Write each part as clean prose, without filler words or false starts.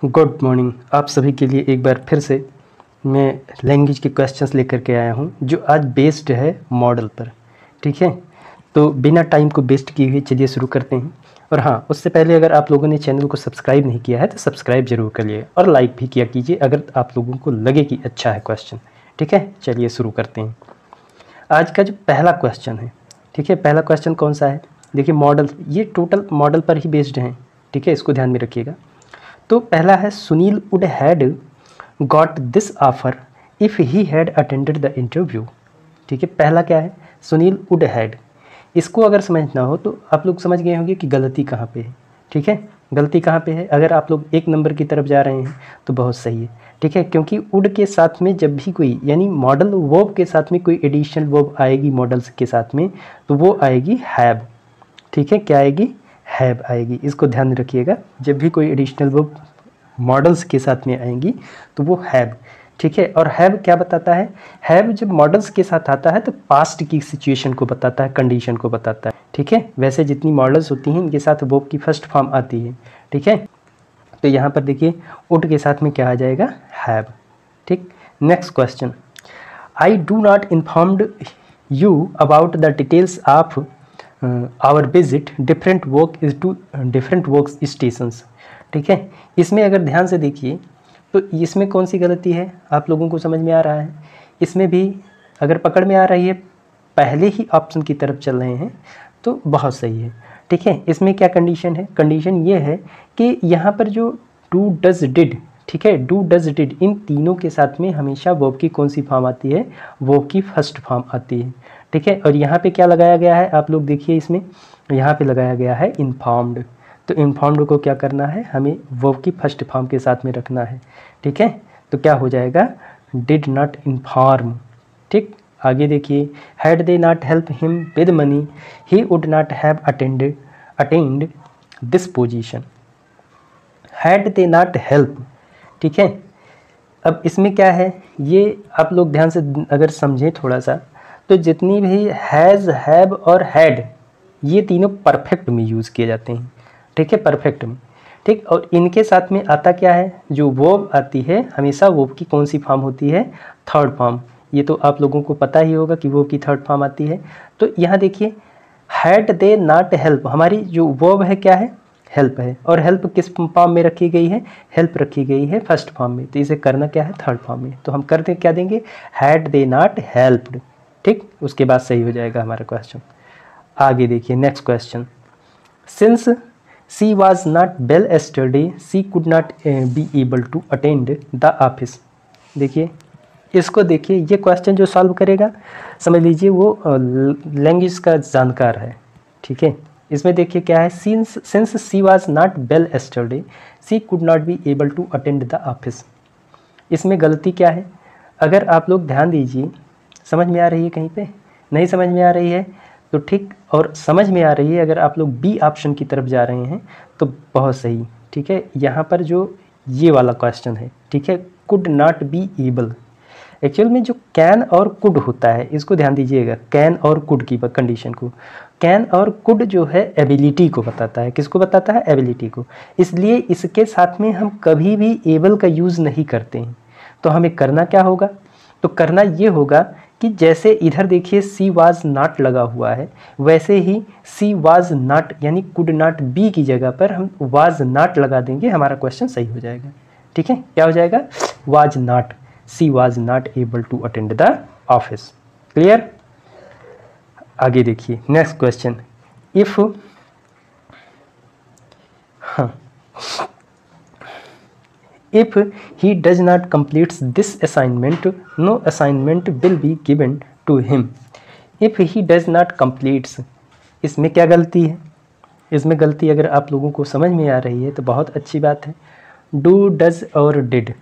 Good morning. आप सभी के लिए एक बार फिर से मैं लैंग्वेज के क्वेश्चंस लेकर के आया हूं जो आज बेस्ड है मॉडल पर। ठीक है, तो बिना टाइम को वेस्ट किए हुए चलिए शुरू करते हैं। और हाँ, उससे पहले अगर आप लोगों ने चैनल को सब्सक्राइब नहीं किया है तो सब्सक्राइब जरूर करिए और लाइक भी किया कीजिए अगर आप लोगों को लगे कि अच्छा है क्वेश्चन। ठीक है, चलिए शुरू करते हैं। आज का जो पहला क्वेश्चन है, ठीक है, पहला क्वेश्चन कौन सा है? देखिए मॉडल, ये टोटल मॉडल पर ही बेस्ड हैं। ठीक है, इसको ध्यान में रखिएगा। तो पहला है Sunil would had got this offer if he had attended the interview. ठीक है, पहला क्या है? Sunil would had. इसको अगर समझना हो तो आप लोग समझ गए होंगे कि गलती कहाँ पे है। ठीक है, गलती कहाँ पे है? अगर आप लोग एक नंबर की तरफ जा रहे हैं तो बहुत सही है। ठीक है, क्योंकि वुड के साथ में जब भी कोई यानी मॉडल वर्ब के साथ में कोई एडिशनल वर्ब आएगी मॉडल्स के साथ में तो वो आएगी हैव। ठीक है, क्या आएगी? हैव आएगी। इसको ध्यान में रखिएगा, जब भी कोई एडिशनल वर्ब मॉडल्स के साथ में आएंगी तो वो हैव। ठीक है, और हैव क्या बताता है? हैव जब मॉडल्स के साथ आता है तो पास्ट की सिचुएशन को बताता है, कंडीशन को बताता है। ठीक है, वैसे जितनी मॉडल्स होती हैं इनके साथ वर्ब की फर्स्ट फॉर्म आती है। ठीक है, तो यहाँ पर देखिए वुड के साथ में क्या आ जाएगा? हैव। ठीक, next question. I do not informed you about the details of our visit different work stations. ठीक है, इसमें अगर ध्यान से देखिए तो इसमें कौन सी गलती है आप लोगों को समझ में आ रहा है? इसमें भी अगर पकड़ में आ रही है, पहले ही ऑप्शन की तरफ चल रहे हैं तो बहुत सही है। ठीक है, इसमें क्या कंडीशन है? कंडीशन ये है कि यहाँ पर जो डू डज डिड, ठीक है, डू डज डिड, इन तीनों के साथ में हमेशा वर्ब की कौन सी फॉर्म आती है? वर्ब की फर्स्ट फॉर्म आती है। ठीक है, और यहाँ पे क्या लगाया गया है आप लोग देखिए, इसमें यहाँ पे लगाया गया है इन्फॉर्म्ड। तो इन्फॉर्म्ड को क्या करना है? हमें वर्ब की फर्स्ट फॉर्म के साथ में रखना है। ठीक है, तो क्या हो जाएगा? Did not inform. ठीक, आगे देखिए, had they not help him with money he would not have attend this position. Had they not help. ठीक है, अब इसमें क्या है ये आप लोग ध्यान से अगर समझें थोड़ा सा, तो जितनी भी हैज़, हैव और हैड ये तीनों परफेक्ट में यूज़ किए जाते हैं। ठीक है, परफेक्ट में। ठीक, और इनके साथ में आता क्या है? जो वर्ब आती है हमेशा वर्ब की कौन सी फॉर्म होती है? Third form. ये तो आप लोगों को पता ही होगा कि वर्ब की थर्ड फॉर्म आती है। तो यहाँ देखिए, हैड दे नॉट हेल्प, हमारी जो वर्ब है क्या है? हेल्प है। और हेल्प किस फॉर्म में रखी गई है? हेल्प रखी गई है फर्स्ट फॉर्म में। तो इसे करना क्या है? थर्ड फॉर्म में। तो हम करते क्या देंगे? Had they not helped. ठीक, उसके बाद सही हो जाएगा हमारा क्वेश्चन। आगे देखिए next question. Since she was not well yesterday she could not be able to attend the office. देखिए इसको, देखिए ये क्वेश्चन जो सॉल्व करेगा समझ लीजिए वो लैंग्वेज का जानकार है। ठीक है, इसमें देखिए क्या है? Since she was not well yesterday she could not be able to attend the office. इसमें गलती क्या है? अगर आप लोग ध्यान दीजिए, समझ में आ रही है? कहीं पे नहीं समझ में आ रही है तो ठीक, और समझ में आ रही है अगर आप लोग बी ऑप्शन की तरफ जा रहे हैं तो बहुत सही। ठीक है, यहाँ पर जो ये वाला क्वेश्चन है, ठीक है, could not be able, actual में जो कैन और कुड होता है इसको ध्यान दीजिएगा, कैन और कुड की कंडीशन को। कैन और कुड जो है एबिलिटी को बताता है। किसको बताता है? एबिलिटी को। इसलिए इसके साथ में हम कभी भी एबल का यूज़ नहीं करते हैं। तो हमें करना क्या होगा? तो करना ये होगा कि जैसे इधर देखिए सी वाज नॉट लगा हुआ है, वैसे ही सी वाज नॉट यानी कुड नॉट बी की जगह पर हम वाज नॉट लगा देंगे, हमारा क्वेश्चन सही हो जाएगा। ठीक है, क्या हो जाएगा? Was not, she was not able to attend the office. Clear? आगे देखिए next question. If If he does not complete this assignment, no assignment will be given to him. If he does not completes, इसमें क्या गलती है? इसमें गलती अगर आप लोगों को समझ में आ रही है तो बहुत अच्छी बात है। डू, डज और डिड,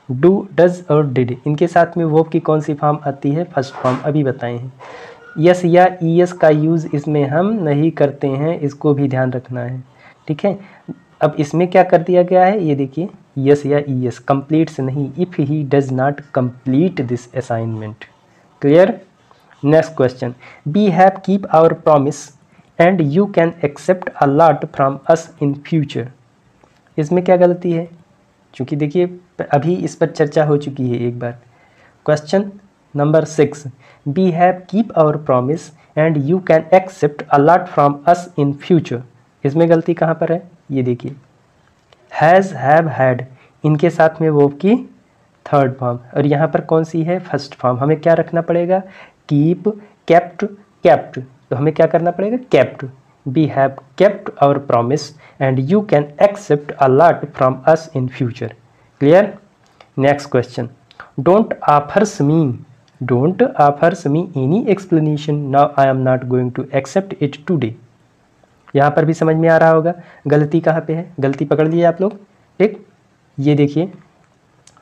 डू, डज और डिड इनके साथ में वर्ब की कौन सी फॉर्म आती है? First form. अभी बताए हैं। यस या ईएस का यूज़ इसमें हम नहीं करते हैं, इसको भी ध्यान रखना है। ठीक है, अब इसमें क्या कर दिया गया है ये देखिए, यस या ईएस, कंप्लीट से नहीं, if he does not complete this assignment. Clear? Next question. We have keep our promise and you can accept a lot from us in future. इसमें क्या गलती है? क्योंकि देखिए अभी इस पर चर्चा हो चुकी है एक बार। Question number 6, we have keep our promise and you can accept a lot from us in future. इसमें गलती कहाँ पर है, ये देखिए, हैज़, हैव, हैड, इनके साथ में वर्ब की थर्ड फॉर्म, और यहाँ पर कौन सी है, फर्स्ट फॉर्म। हमें क्या रखना पड़ेगा, कीप, केप्ट, केप्ट, तो हमें क्या करना पड़ेगा, kept. We have kept our promise and you can accept a lot from us in future. Clear. Next question, don't offers me any explanation, now I am not going to accept it today. यहाँ पर भी समझ में आ रहा होगा गलती कहाँ पे है, गलती पकड़ लिए आप लोग। ठीक, ये देखिए,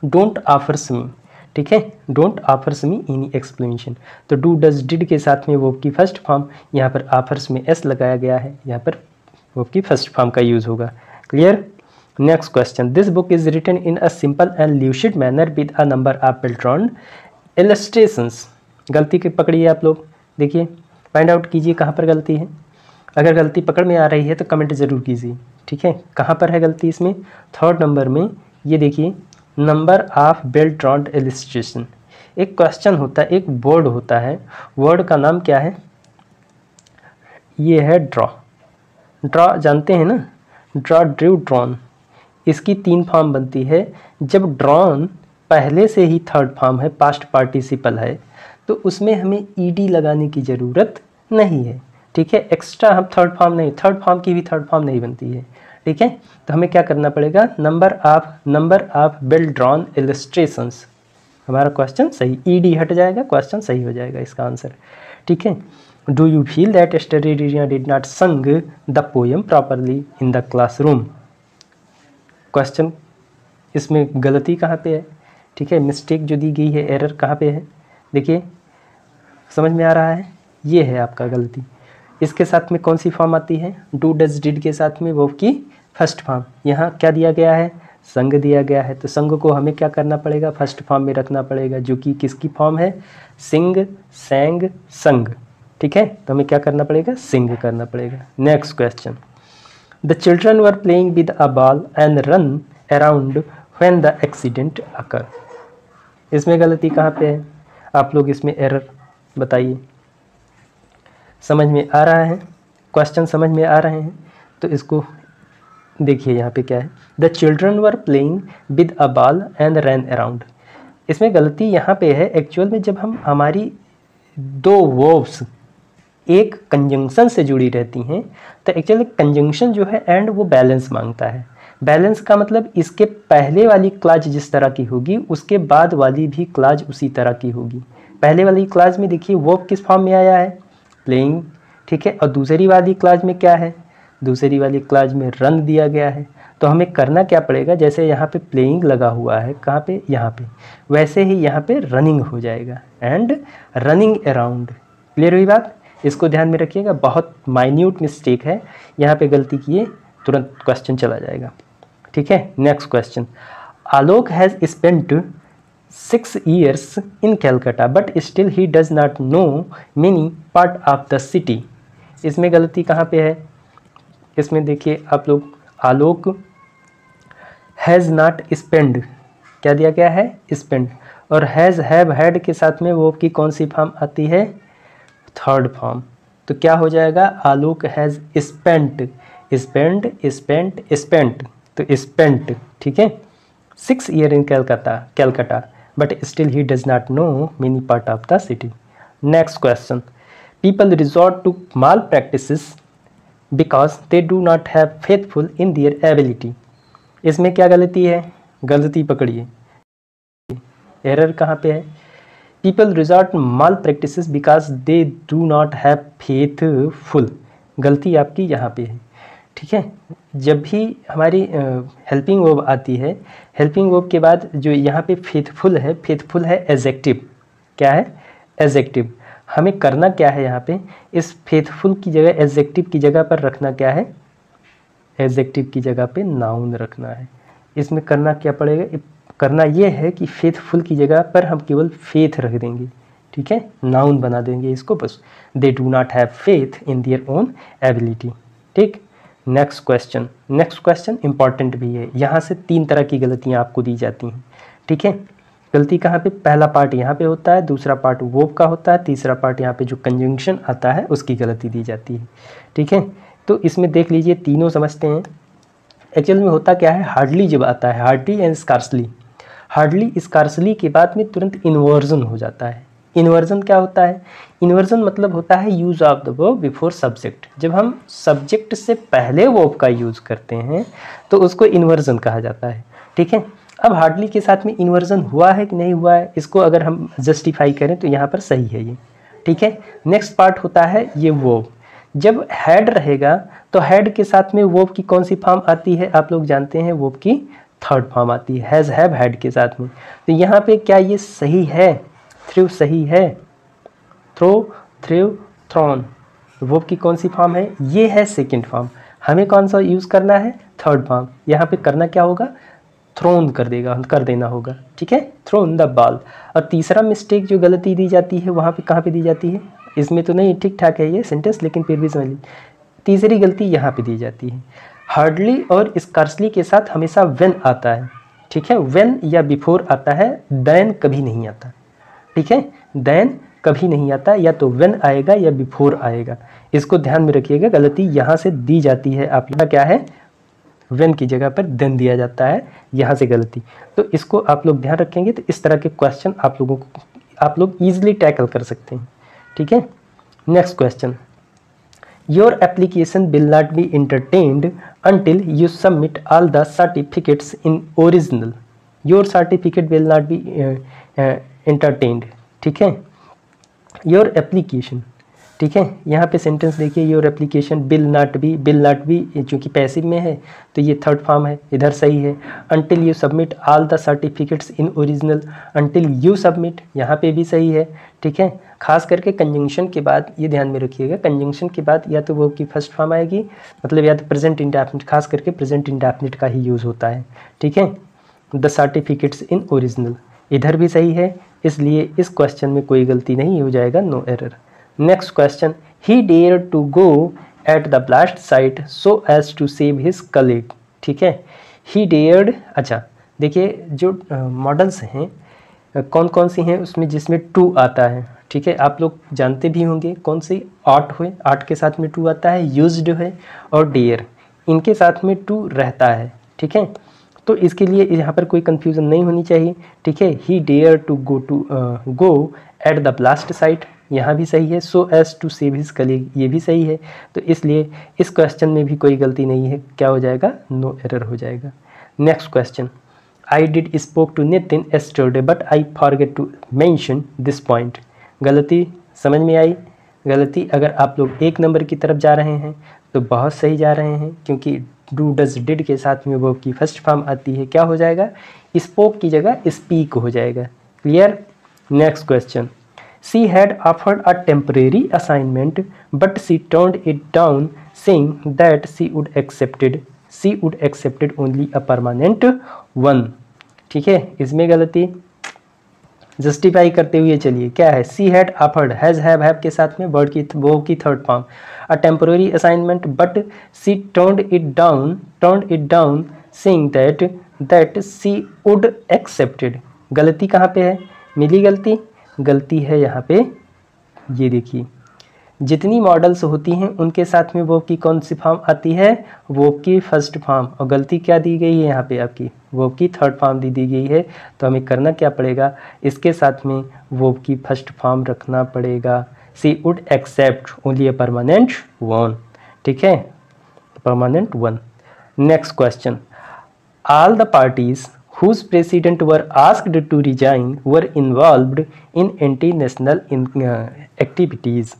डोंट ऑफर्स मी, ठीक है, don't offers me any explanation, तो डू डज डिड के साथ में वर्ब की फर्स्ट फॉर्म, यहाँ पर ऑफर्स में एस लगाया गया है, यहाँ पर वर्ब की फर्स्ट फॉर्म का यूज़ होगा। Clear. Next question, this book is written in a simple and lucid manner with a number of well drawn illustrations. गलती के पकड़िए आप लोग, देखिए फाइंड आउट कीजिए कहाँ पर गलती है। अगर गलती पकड़ में आ रही है तो कमेंट ज़रूर कीजिए, ठीक है। कहाँ पर है गलती इसमें, थर्ड नंबर में, ये देखिए, number of well drawn illustration. एक क्वेश्चन होता है, एक वर्ड होता है, वर्ड का नाम क्या है, ये है ड्रॉ। ड्रॉ जानते हैं ना, ड्रॉ, ड्रू, ड्रॉन, इसकी 3 फॉर्म बनती है। जब ड्रॉन पहले से ही थर्ड फॉर्म है, पास्ट पार्टिसिपल है, तो उसमें हमें ईडी लगाने की ज़रूरत नहीं है, ठीक है। एक्स्ट्रा हम थर्ड फॉर्म की भी थर्ड फॉर्म नहीं बनती है, ठीक है। तो हमें क्या करना पड़ेगा, number of well drawn illustrations. हमारा क्वेश्चन सही, ईडी हट जाएगा, क्वेश्चन सही हो जाएगा इसका आंसर, ठीक है। Do you feel that study did not संग the poem properly in the classroom. Question, इसमें गलती कहाँ पे है, ठीक है, मिस्टेक जो दी गई है, एरर कहाँ पे है, देखिए समझ में आ रहा है, ये है आपका गलती। इसके साथ में कौन सी फॉर्म आती है, डू डज डिड के साथ में वर्ब की फर्स्ट फॉर्म। यहाँ क्या दिया गया है, संग दिया गया है, तो संग को हमें क्या करना पड़ेगा, फर्स्ट फॉर्म में रखना पड़ेगा, जो कि किसकी फॉर्म है, सिंग, सैंग, संग, ठीक है। तो हमें क्या करना पड़ेगा, सिंग करना पड़ेगा। Next question, the children were playing with a ball and run around when the accident occur. इसमें गलती कहाँ पे है, आप लोग इसमें एरर बताइए। समझ में आ रहा है, क्वेश्चन समझ में आ रहे हैं, तो इसको देखिए यहाँ पे क्या है, the children were playing with a ball and ran around. इसमें गलती यहाँ पे है, एक्चुअल में जब हम हमारी 2 वर्ब्स एक कंजंक्शन से जुड़ी रहती हैं, तो एक्चुअली कंजंक्शन जो है एंड वो बैलेंस मांगता है। बैलेंस का मतलब इसके पहले वाली क्लाज जिस तरह की होगी, उसके बाद वाली भी क्लाज उसी तरह की होगी। पहले वाली क्लाज में देखिए वर्ब किस फॉर्म में आया है, प्लेइंग, ठीक है, और दूसरी वाली क्लाज में क्या है, दूसरी वाली क्लाज में रन दिया गया है। तो हमें करना क्या पड़ेगा, जैसे यहाँ पे प्लेइंग लगा हुआ है, कहाँ पे, यहाँ पे, वैसे ही यहाँ पे रनिंग हो जाएगा, एंड रनिंग अराउंड। क्लियर हुई बात, इसको ध्यान में रखिएगा, बहुत माइन्यूट मिस्टेक है, यहाँ पे गलती किए तुरंत क्वेश्चन चला जाएगा, ठीक है। Next question, Alok has spent 6 years in Calcutta but still he does not know many part of the city। इसमें गलती कहाँ पे है, इसमें देखिए आप लोग, आलोक हैज़ नॉट स्पेंड, क्या दिया गया है, स्पेंड, और हैज़, हैव, हैड के साथ में वो की कौन सी फॉर्म आती है, थर्ड फॉर्म। तो क्या हो जाएगा, Alok has spent, spend, spent, spent, तो स्पेंट, ठीक है, 6 years in Calcutta but still he does not know many part of the city। Next question, people resort to malpractices because they do not have faithful in their ability। इसमें क्या गलती है, गलती पकड़िए, error कहाँ पे है, people resort malpractices because they do not have faithful, गलती आपकी यहाँ पे है, ठीक है। जब भी हमारी हेल्पिंग वर्ब आती है, हेल्पिंग वर्ब के बाद जो यहाँ पे फेथफुल है, फेथफुल है एडजेक्टिव, क्या है, एडजेक्टिव। हमें करना क्या है, यहाँ पे इस फेथफुल की जगह, एडजेक्टिव की जगह पर रखना क्या है, एडजेक्टिव की जगह पे नाउन रखना है। इसमें करना क्या पड़ेगा, करना ये है कि फेथफुल की जगह पर हम केवल फेथ रख देंगे, ठीक है, नाउन बना देंगे इसको बस। They do not have faith in their own ability, ठीक। नेक्स्ट क्वेश्चन इंपॉर्टेंट भी है। यहाँ से 3 तरह की गलतियाँ आपको दी जाती हैं, ठीक है। गलती कहाँ पे, पहला पार्ट यहाँ पे होता है, दूसरा पार्ट वर्ब का होता है, तीसरा पार्ट यहाँ पे जो कंजंक्शन आता है उसकी गलती दी जाती है, ठीक है। तो इसमें देख लीजिए, तीनों समझते हैं। एक्चुअल में होता क्या है, हार्डली जब आता है, hardly and scarcely, hardly scarcely के बाद में तुरंत इन्वर्जन हो जाता है। इन्वर्जन क्या होता है, इन्वर्जन मतलब होता है use of the verb before subject. जब हम सब्जेक्ट से पहले वर्ब का यूज करते हैं तो उसको इन्वर्जन कहा जाता है, ठीक है। अब हार्डली के साथ में इन्वर्जन हुआ है कि नहीं हुआ है, इसको अगर हम जस्टिफाई करें तो यहाँ पर सही है ये, ठीक है। नेक्स्ट पार्ट होता है ये वर्ब। जब हैड रहेगा तो हैड के साथ में वर्ब की कौन सी फॉर्म आती है, आप लोग जानते हैं, वर्ब की थर्ड फॉर्म आती है, हैज़ हैव हैड के साथ में। तो यहाँ पे क्या ये सही है, थ्रू सही है, थ्रो थ्रू थ्रॉन, वर्ब की कौन सी फॉर्म है, ये है सेकंड फॉर्म। हमें कौन सा यूज़ करना है, थर्ड फॉर्म। यहाँ पे करना क्या होगा, थ्रोन कर देना होगा, ठीक है, थ्रोन द बॉल। और तीसरा मिस्टेक जो गलती दी जाती है वहाँ पे कहाँ पे दी जाती है, इसमें तो नहीं, ठीक ठाक है ये सेंटेंस, लेकिन फिर भी समझ लीजिए तीसरी गलती यहाँ पे दी जाती है। हार्डली और स्कार्सली के साथ हमेशा व्हेन आता है, ठीक है, व्हेन या बिफोर आता है, देन कभी नहीं आता, ठीक है, देन कभी नहीं आता, या तो व्हेन आएगा या बिफोर आएगा, इसको ध्यान में रखिएगा। गलती यहाँ से दी जाती है, आप लोग क्या है, व्हेन की जगह पर देन दिया जाता है, यहाँ से गलती। तो इसको आप लोग ध्यान रखेंगे तो इस तरह के क्वेश्चन आप लोग ईजिली टैकल कर सकते हैं, ठीक है। Next question, your application will not be entertained until you submit all the certificates in original. Your certificate will not be entertained, ठीक है। योर एप्लीकेशन, ठीक है, यहाँ पे सेंटेंस देखिए, your application will not be चूँकि पैसिव में है तो ये थर्ड फॉर्म है, इधर सही है। Until you submit all the certificates in original, until you submit यहाँ पे भी सही है, ठीक है। खास करके कंजंक्शन के बाद ये ध्यान में रखिएगा, कंजंक्शन के बाद या तो वो की फर्स्ट फॉर्म आएगी, मतलब या तो प्रेजेंट इंडेफिनिट, खास करके प्रेजेंट इंडेफिनिट का ही यूज़ होता है, ठीक है। द सर्टिफिकेट्स इन ओरिजिनल इधर भी सही है, इसलिए इस क्वेश्चन में कोई गलती नहीं हो जाएगा, no error. Next question, he dared to go at the blast site so as to save his colleague, ठीक है। ही डेयर्ड, अच्छा देखिए जो मॉडल्स हैं कौन कौन सी हैं उसमें, जिसमें टू आता है, ठीक है, आप लोग जानते भी होंगे कौन सी, आर्ट हुए, आर्ट के साथ में टू आता है, यूज्ड है और डेयर, इनके साथ में टू रहता है, ठीक है। तो इसके लिए यहाँ पर कोई कंफ्यूजन नहीं होनी चाहिए, ठीक है। He dare to go at the blast site, यहाँ भी सही है, so as to save his colleague, ये भी सही है। तो इसलिए इस क्वेश्चन में भी कोई गलती नहीं है, क्या हो जाएगा, नो एरर हो जाएगा। Next question, I did spoke to Nitin yesterday but I forget to mention this point. गलती समझ में आई, गलती अगर आप लोग 1 नंबर की तरफ जा रहे हैं तो बहुत सही जा रहे हैं, क्योंकि डू डज डिड के साथ में वर्ब की फर्स्ट फॉर्म आती है, क्या हो जाएगा, स्पोक की जगह स्पीक हो जाएगा, clear. Next question, she had offered a temporary assignment but she turned it down saying that she would accepted only a permanent one, ठीक है। इसमें गलती जस्टिफाई करते हुए चलिए, क्या है, she had offered, has have के साथ में वर्ड की third form, a temporary assignment but she turned it down saying that she would accepted. गलती कहाँ पे है, मिली गलती है यहाँ पे, ये देखिए जितनी मॉडल्स होती हैं उनके साथ में वर्ब की कौन सी फॉर्म आती है, वर्ब की फर्स्ट फॉर्म, और गलती क्या दी गई है यहाँ पे, आपकी वर्ब की थर्ड फॉर्म दी गई है। तो हमें करना क्या पड़ेगा, इसके साथ में वर्ब की फर्स्ट फॉर्म रखना पड़ेगा, she would accept only a permanent one, ठीक है, permanent one. Next question, all the parties whose president were asked to resign were involved in anti-national activities,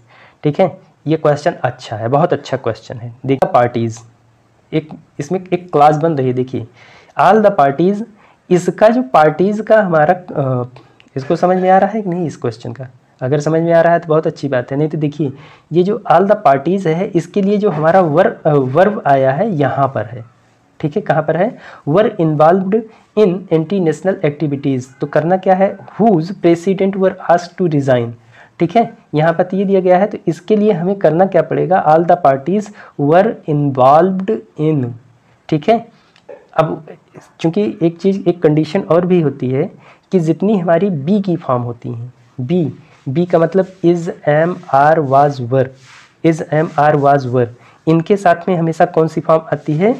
ठीक है। ये क्वेश्चन अच्छा है, बहुत अच्छा क्वेश्चन है। देखिए पार्टीज, इसमें एक क्लास बन रही है, देखिए ऑल द पार्टीज, इसका जो पार्टीज का हमारा इसको समझ में आ रहा है कि नहीं, इस क्वेश्चन का अगर समझ में आ रहा है तो बहुत अच्छी बात है, नहीं तो देखिए ये जो ऑल द पार्टीज है इसके लिए जो हमारा वर्ब आया है यहाँ पर है, ठीक है, कहाँ पर है, were involved in anti national activities. तो करना क्या है, whose president were asked to resign, ठीक है, यहाँ पर ये दिया गया है, तो इसके लिए हमें करना क्या पड़ेगा, all the parties were involved इन, ठीक है। अब चूंकि एक चीज़, एक कंडीशन और भी होती है कि जितनी हमारी बी की फॉर्म होती हैं, बी का मतलब is, am, are, was, were, is, am, are, was, were, इनके साथ में हमेशा कौन सी फॉर्म आती है,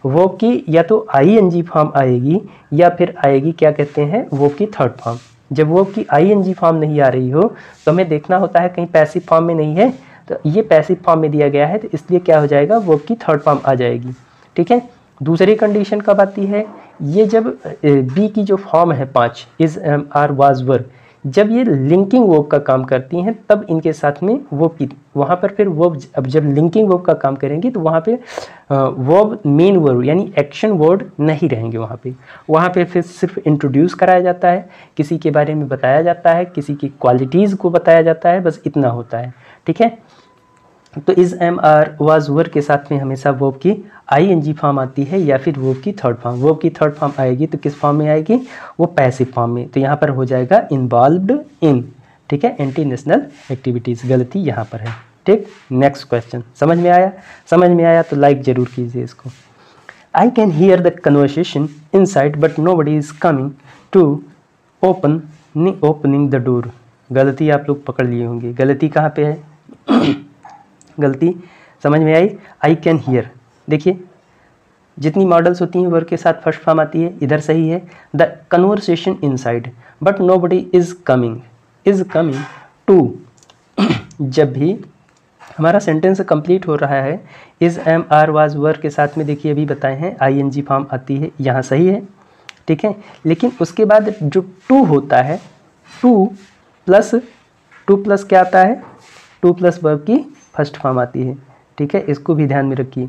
वो की या तो आईएनजी फॉर्म आएगी या फिर आएगी क्या कहते हैं वो की थर्ड फॉर्म। जब वो की आईएनजी फॉर्म नहीं आ रही हो तो हमें देखना होता है कहीं पैसिव फॉर्म में नहीं है, तो ये पैसिव फॉर्म में दिया गया है, तो इसलिए क्या हो जाएगा, वो की थर्ड फॉर्म आ जाएगी, ठीक है। दूसरी कंडीशन कब आती है, ये जब बी की जो फॉर्म है 5, इज, एम, आर, वाज, वर, जब ये लिंकिंग वर्ब का काम करती हैं तब इनके साथ में वर्ब की, वहाँ पर फिर वर्ब, अब जब लिंकिंग वर्ब का काम करेंगी तो वहाँ पे वर्ब, मेन वर्ब यानी एक्शन वर्ड नहीं रहेंगे वहाँ पे फिर सिर्फ इंट्रोड्यूस कराया जाता है, किसी के बारे में बताया जाता है, किसी की क्वालिटीज़ को बताया जाता है, बस इतना होता है, ठीक है। तो is, am, are, was, were के साथ में हमेशा वर्ब की आईएनजी फॉर्म आती है या फिर वर्ब की थर्ड फॉर्म। वर्ब की थर्ड फॉर्म आएगी तो किस फॉर्म में आएगी, वो पैसिव फॉर्म में, तो यहाँ पर हो जाएगा इन्वॉल्व्ड इन, ठीक है, एंटी नेशनल एक्टिविटीज़, गलती यहाँ पर है, ठीक। नेक्स्ट क्वेश्चन समझ में आया, समझ में आया तो लाइक जरूर कीजिए इसको। I can hear the conversation inside but nobody is coming to opening the door, गलती आप लोग पकड़ लिए होंगे, गलती कहाँ पे है गलती समझ में आई कैन हियर, देखिए जितनी मॉडल्स होती हैं वर्ड के साथ फर्स्ट फॉर्म आती है, इधर सही है, the conversation inside but nobody is coming to, जब भी हमारा सेंटेंस कंप्लीट हो रहा है, is, am, are, was, were के साथ में देखिए अभी बताए हैं आईएनजी फॉर्म आती है, यहाँ सही है, ठीक है। लेकिन उसके बाद जो टू होता है, टू प्लस क्या आता है, टू प्लस वर्ब की फर्स्ट फॉर्म आती है, ठीक है, इसको भी ध्यान में रखिए।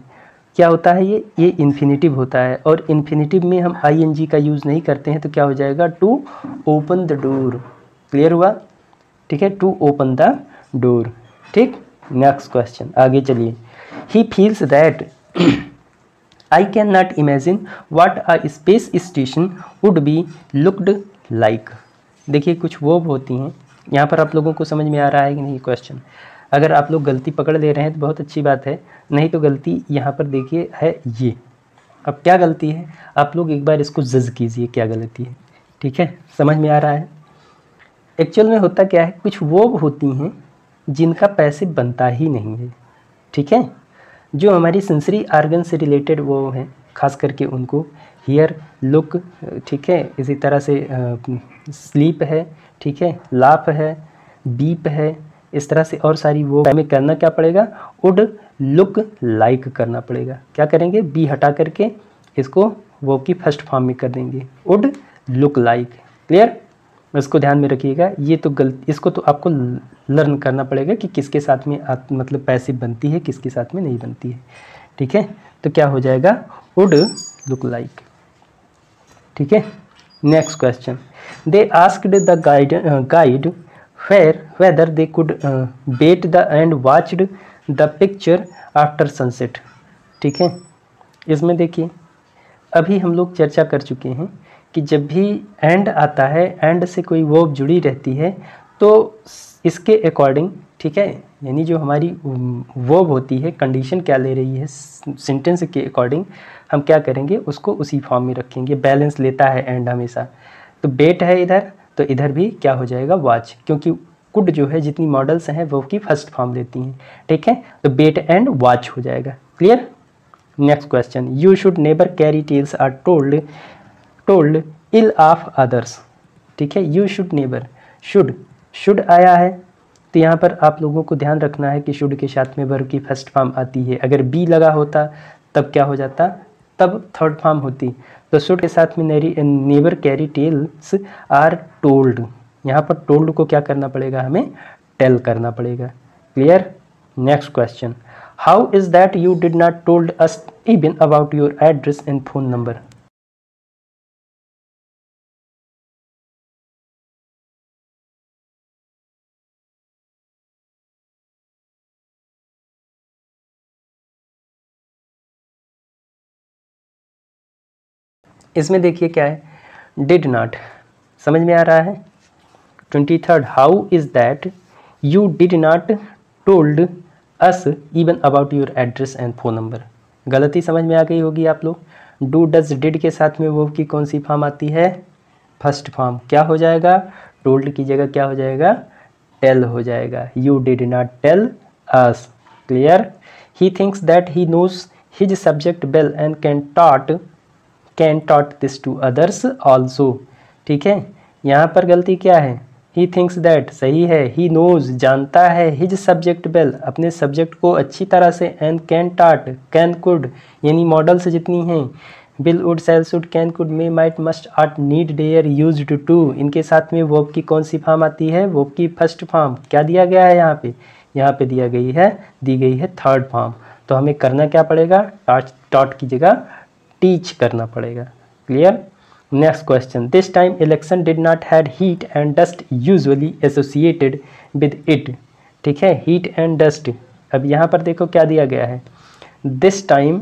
क्या होता है ये इन्फिनिटिव होता है, और इन्फिनिटिव में हम आईएनजी का यूज़ नहीं करते हैं, तो क्या हो जाएगा, to open the door, clear हुआ, ठीक है, टू ओपन द डोर, ठीक। नेक्स्ट क्वेश्चन, आगे चलिए। He feels that I can not imagine what a space station would be looked like, देखिए कुछ वर्ब होती हैं, यहाँ पर आप लोगों को समझ में आ रहा है कि नहीं क्वेश्चन, अगर आप लोग गलती पकड़ ले रहे हैं तो बहुत अच्छी बात है, नहीं तो गलती यहाँ पर देखिए है ये। अब क्या गलती है, आप लोग एक बार इसको जज कीजिए क्या गलती है, ठीक है, समझ में आ रहा है। एक्चुअल में होता क्या है, कुछ वो होती हैं जिनका पैसिव बनता ही नहीं है, ठीक है, जो हमारी सेंसरी आर्गन से रिलेटेड वो हैं, खास करके उनको, हियर, लुक, ठीक है, इसी तरह से स्लीप है, ठीक है, लाफ है, बीप है, इस तरह से और सारी वो हमें करना क्या पड़ेगा, वुड लुक लाइक करना पड़ेगा। क्या करेंगे, बी हटा करके इसको वो की फर्स्ट फॉर्म में कर देंगे, वुड लुक लाइक, क्लियर, इसको ध्यान में रखिएगा। ये तो इसको तो आपको लर्न करना पड़ेगा कि किसके साथ में मतलब पैसिव बनती है, किसके साथ में नहीं बनती है, ठीक है। तो क्या हो जाएगा, वुड लुक लाइक, ठीक है। Next question, they asked the guide whether they could bait the and watched the picture after sunset, ठीक है। इसमें देखिए अभी हम लोग चर्चा कर चुके हैं कि जब भी एंड आता है, एंड से कोई वर्ब जुड़ी रहती है तो इसके अकॉर्डिंग, ठीक है, यानी जो हमारी वर्ब होती है, कंडीशन क्या ले रही है सेंटेंस के अकॉर्डिंग, हम क्या करेंगे उसको उसी फॉर्म में रखेंगे, बैलेंस लेता है एंड हमेशा। तो बेट है इधर, तो इधर भी क्या हो जाएगा, वॉच, क्योंकि कुड जो है जितनी मॉडल्स हैं वो की फर्स्ट फॉर्म लेती हैं, ठीक है, तो बेट एंड वॉच हो जाएगा, clear. Next question, you should never carry tales or told ill of others, ठीक है, यू शुड नेवर, शुड आया है, तो यहाँ पर आप लोगों को ध्यान रखना है कि शुड के साथ में वर्ब की फर्स्ट फॉर्म आती है, अगर बी लगा होता तब क्या हो जाता, तब थर्ड फॉर्म होती, तो शुड के साथ में never carry tales or told, यहाँ पर टोल्ड को क्या करना पड़ेगा, हमें टेल करना पड़ेगा, clear. Next question, how is that you did not told us even about your address and phone number, इसमें देखिए क्या है, डिड नॉट, समझ में आ रहा है। 23rd, how is that you did not told us even about your address and phone number. गलती समझ में आ गई होगी आप लोग। डू डज डिड के साथ में वर्ब की कौन सी फॉर्म आती है? First form. क्या हो जाएगा? टोल्ड की जगह क्या हो जाएगा? टेल हो जाएगा। You did not tell us. Clear? He thinks that he knows his subject well and can taught this to others also. ठीक है, यहाँ पर गलती क्या है? ही थिंक्स दैट सही है, ही नोज जानता है, हिज सब्जेक्ट वेल अपने सब्जेक्ट को अच्छी तरह से, and can taught can could यानी मॉडल्स जितनी हैं, will would shall should can could may might must ought need dare used to, इनके साथ में वर्ब की कौन सी फॉर्म आती है? वर्ब की फर्स्ट फॉर्म। क्या दिया गया है यहाँ पे? यहाँ पे दी गई है थर्ड फॉर्म। तो हमें करना क्या पड़ेगा? टॉट की जगह टीच करना पड़ेगा। Clear? Next question, this time election did not had heat and dust usually associated with it. ठीक है, हीट एंड डस्ट। अब यहाँ पर देखो क्या दिया गया है, दिस टाइम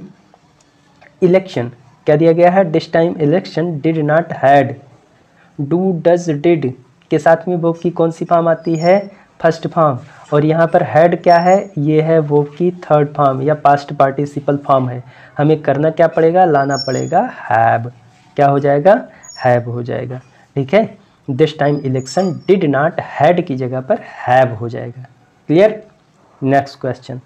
इलेक्शन क्या दिया गया है? This time election did not had, do does did के साथ में वर्ब की कौन सी फॉर्म आती है? First form. और यहाँ पर हैड क्या है? ये है वर्ब की थर्ड फॉर्म या पास्ट पार्टिसिपल फॉर्म है। हमें करना क्या पड़ेगा? लाना पड़ेगा हैव। क्या हो जाएगा? हैव हो जाएगा। ठीक है, this time election did not had की जगह पर हैव हो जाएगा। Clear? Next question,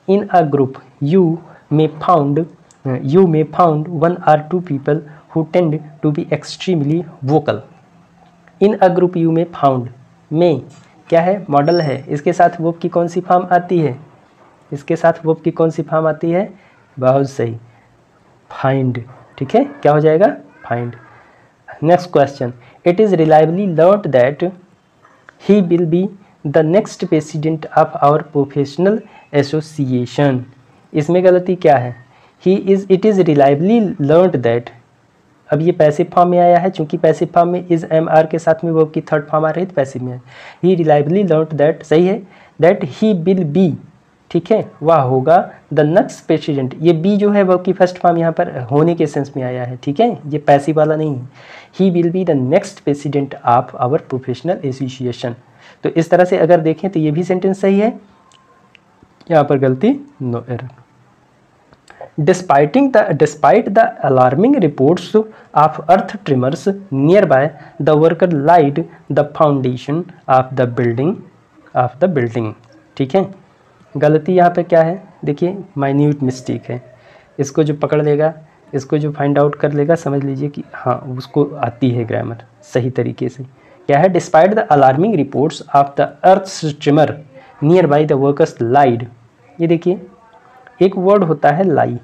in a group you may found one or two people who tend to be extremely vocal. In a group you may found में क्या है? Model है। इसके साथ वर्ब की कौन सी फॉर्म आती है? इसके साथ वर्ब की कौन सी फॉर्म आती है? बहुत सही, फाइंड। ठीक है, क्या हो जाएगा? Find. Next question, it is reliably learned that he will be the next president of our professional association. इसमें गलती क्या है? It is reliably learned that, अब ये पैसिव फॉर्म में आया है, चूंकि पैसिव फॉर्म में इज एम आर के साथ में वर्ब की थर्ड फॉर्म आ रही है तो पैसिव में है। ही रिलायबली लर्न्ड दैट सही है, दैट ही विल बी, ठीक है, वह होगा द नेक्स्ट प्रेसिडेंट। ये बी जो है वर्ब की फर्स्ट फॉर्म यहाँ पर होने के सेंस में आया है। ठीक है, ये पैसिव वाला नहीं है। He will be the next president of our professional association. तो इस तरह से अगर देखें तो ये भी सेंटेंस सही है, यहाँ पर गलती no error. Despite the alarming reports of earth tremors nearby, the worker laid the foundation of the building. ठीक है, गलती यहाँ पे क्या है? देखिए माइन्यूट मिस्टेक है। इसको जो पकड़ लेगा, इसको जो फाइंड आउट कर लेगा, समझ लीजिए कि हाँ उसको आती है ग्रामर सही तरीके से। क्या है? Despite the alarming reports of the earth trimmer near by the workers lied. ये देखिए एक वर्ड होता है लाई,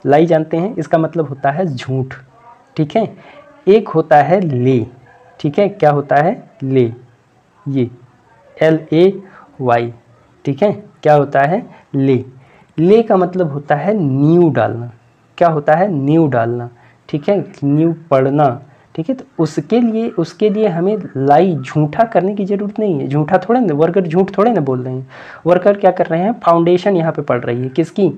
लाई जानते हैं, इसका मतलब होता है झूठ। ठीक है, एक होता है ले। ठीक है, क्या होता है? ले, ये LAY। ठीक है, क्या होता है? ले। ले का मतलब होता है नींव डालना। क्या होता है? नींव डालना। ठीक है, नींव पढ़ना। ठीक है, तो उसके लिए हमें लाई झूठा करने की ज़रूरत नहीं है। झूठा थोड़े ना, वर्कर झूठ थोड़े ना बोल रहे हैं। वर्कर क्या कर रहे हैं? फाउंडेशन यहाँ पे पढ़ रही है। किसकी?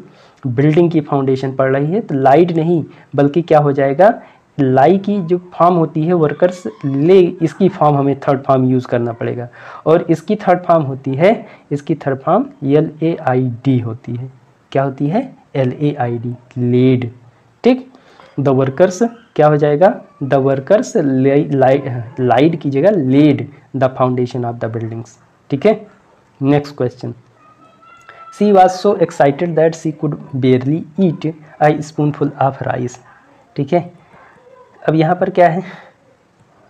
बिल्डिंग की फाउंडेशन पढ़ रही है। तो लाइड नहीं, बल्कि क्या हो जाएगा? लाई की जो फॉर्म होती है वर्कर्स ले, इसकी फॉर्म हमें थर्ड फॉर्म यूज़ करना पड़ेगा। और इसकी थर्ड फॉर्म होती है, इसकी थर्ड फॉर्म LAID होती है। क्या होती है? LAID, laid. ठीक, द वर्कर्स क्या हो जाएगा? द वर्कर्स लाइड की जगह laid the foundation of the buildings. ठीक है, next question, she was so excited that she could barely eat a spoonful of rice. ठीक है, अब यहाँ पर क्या है?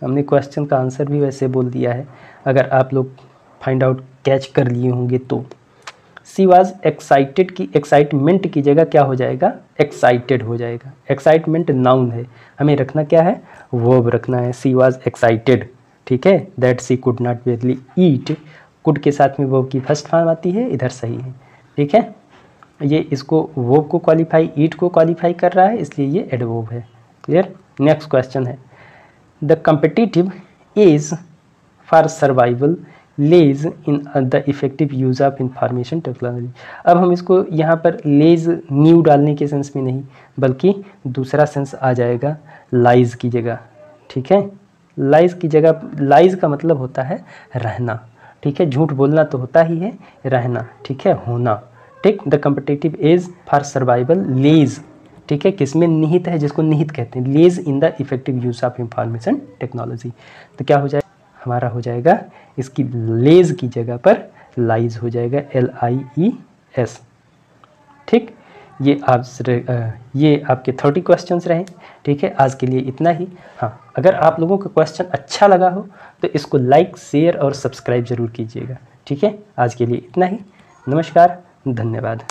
हमने क्वेश्चन का आंसर भी वैसे बोल दिया है, अगर आप लोग फाइंड आउट कैच कर लिए होंगे तो। सी वॉज एक्साइटेड की एक्साइटमेंट की जगह क्या हो जाएगा? एक्साइटेड हो जाएगा। एक्साइटमेंट नाउन है, हमें रखना क्या है? वर्ब रखना है। She was excited. ठीक है, that she could not barely eat, could के साथ में वर्ब की फर्स्ट फॉर्म आती है, इधर सही है। ठीक है, ये इसको वर्ब को क्वालिफाई, ईट को क्वालिफाई कर रहा है, इसलिए ये एडवर्ब है। क्लियर? नेक्स्ट क्वेश्चन है, the competitive edge for survival lies in the effective use of information technology. अब हम इसको यहाँ पर लेज न्यू डालने के सेंस में नहीं, बल्कि दूसरा सेंस आ जाएगा लाइज की जगह। ठीक है, लाइज की जगह, लाइज का मतलब होता है रहना, ठीक है, झूठ बोलना तो होता ही है, रहना, ठीक है, होना, ठीक। The competitive edge for survival lies, ठीक है, किसमें निहित है, जिसको निहित कहते हैं, lies in the effective use of information technology. तो क्या हो जाएगा हमारा, हो जाएगा इसकी लेज की जगह पर लाइज हो जाएगा, LIES, ठीक। ये आपके 30 क्वेश्चंस रहे, ठीक है। आज के लिए इतना ही। हाँ, अगर आप लोगों का क्वेश्चन अच्छा लगा हो तो इसको लाइक, शेयर और सब्सक्राइब ज़रूर कीजिएगा, ठीक है। आज के लिए इतना ही। नमस्कार, धन्यवाद।